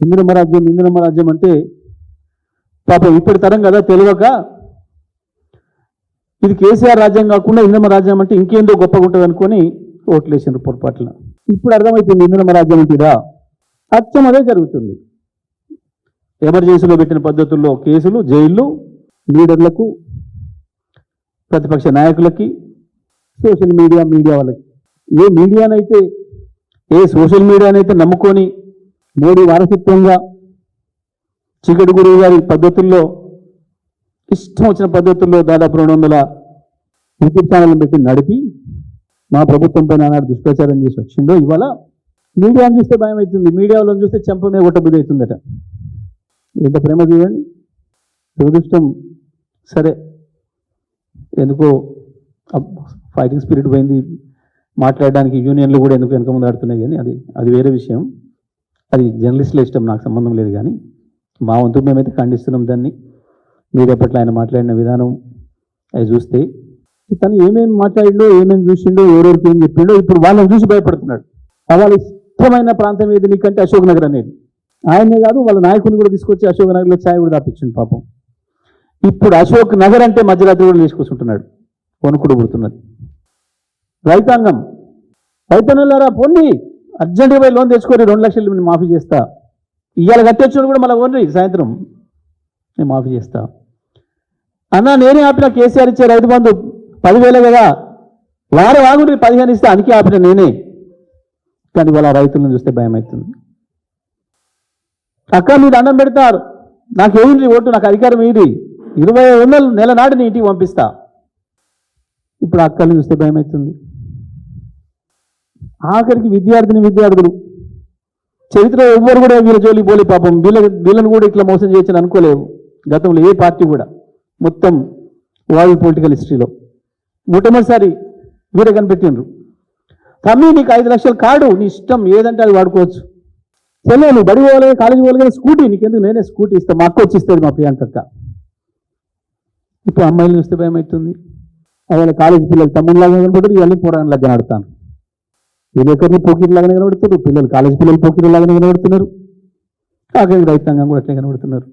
ఇందిరమ్మ రాజ్యం అంటే పాపం ఇప్పటి తరం కదా తెలియక ఇది కేసీఆర్ రాజ్యం కాకుండా ఇందిరమ్మ రాజ్యం అంటే ఇంకేందో గొప్పగా ఉంటుంది అనుకొని ఓట్లేసారు పొరపాట్ల. ఇప్పుడు అర్థమవుతుంది ఇందిరమ్మ రాజ్యం అంటే ఇదా, అచ్చం అదే జరుగుతుంది. ఎమర్జెన్సీలో పెట్టిన పద్ధతుల్లో కేసులు, జైళ్ళు, లీడర్లకు, ప్రతిపక్ష నాయకులకి, సోషల్ మీడియా వాళ్ళకి. ఏ సోషల్ మీడియానైతే నమ్ముకొని మోడీ వారసత్వంగా చీకటి గురువు గారి పద్ధతుల్లో ఇష్టం వచ్చిన పద్ధతుల్లో దాదాపు 200 యూట్యూబ్ ఛానల్ పెట్టి నడిపి మా ప్రభుత్వం పైన ఆనాడు దుష్ప్రచారం చేసి వచ్చిండో, ఇవాళ మీడియాను చూస్తే భయం అవుతుంది, మీడియాలో చూస్తే చెంపమే కొట్టబుద్ధి అవుతుందట. ఎంత ప్రేమ చూడండి, దురదృష్టం. సరే, ఎందుకో ఫైటింగ్ స్పిరిట్ పోయింది, మాట్లాడడానికి యూనియన్లు కూడా ఎందుకు వెనక ముందు ఆడుతున్నాయి, కానీ అది వేరే విషయం. అది జర్నలిస్టుల ఇష్టం, నాకు సంబంధం లేదు. కానీ మా వంతు మేమైతే ఖండిస్తున్నాం దాన్ని. మీడియా పట్ల ఆయన మాట్లాడిన విధానం అవి చూస్తే తను ఏమేమి మాట్లాడిండో, ఏమేమి చూసిండో, ఎవరెవరికి ఏం చెప్పిండో ఇప్పుడు వాళ్ళని చూసి భయపడుతున్నాడు. వాళ్ళ ఇష్టమైన ప్రాంతం ఏది నీకంటే అశోక్ నగర్ అనేది. ఆయనే కాదు, వాళ్ళ నాయకుని కూడా తీసుకొచ్చి అశోక్ నగర్లో ఛాయ్ కూడా దాపించింది పాపం. ఇప్పుడు అశోక్ నగర్ అంటే మధ్యరాత్రి కూడా తీసుకొచ్చుంటున్నాడు, కొనుక్కుడు పుడుతున్నది. రైతాంగం, రైతన్నులారా పొండి, అర్జెంటుగా పోయి లోన్ తెచ్చుకొని 2 లక్షలు మాఫీ చేస్తా. ఇవాళ కట్టొచ్చిన కూడా మళ్ళీ ఓన్రి సాయంత్రం నేను మాఫీ చేస్తా అన్నా. నేనే ఆపిన, కేసీఆర్ ఇచ్చే రైతు బంధు 10,000 కదా, వారం ఆగుండ్రి 15 ఇస్తా, అందుకే ఆపిన నేనే. కానీ వాళ్ళ రైతులను చూస్తే భయం అవుతుంది. అక్క మీరు దండం పెడతారు, నాకు ఏమిటి ఓటు, నాకు అధికారం ఏది, 20,000 నెల నాడు నీ ఇంటికి పంపిస్తా. ఇప్పుడు అక్కల్ని చూస్తే భయం అవుతుంది. ఆఖరికి విద్యార్థులు చరిత్ర ఎవ్వరు కూడా వీళ్ళ జోలికి పోలే పాపం. వీళ్ళని కూడా ఇట్లా మోసం చేయొచ్చని అనుకోలేవు గతంలో ఏ పార్టీ కూడా. మొత్తం వరల్డ్ పొలిటికల్ హిస్టరీలో మొట్టమొదటిసారి వీరే కనిపెట్టిండ్రు. తమ్మి నీకు 5 లక్షల కార్డు, నీ ఇష్టం ఏదంటే అది వాడుకోవచ్చు. చెల్లె నువ్వు బడి పోవాలి, కాలేజీ పోవాలి కదా, స్కూటీ నీకెందుకు, నేనే స్కూటీ ఇస్తాను, మా అక్క వచ్చి ఇస్తుంది, మా ప్రియాంకక్క. ఇప్పుడు అమ్మాయిలు చూస్తే భయం అవుతుంది. అదే కాలేజీ పిల్లలు తమ్ముళ్ళలాగా కనబడతారు, ఇవన్నీ పోరాటంలాగా కనబడతాను. విలేకరులు పోకిరిలాగానే కనబడుతున్నారు, కాలేజీ పిల్లలు పోకిరిలాగానే కనబడుతున్నారు, కాకపోతే రైతాంగం కూడా అట్లే కనబడుతున్నారు.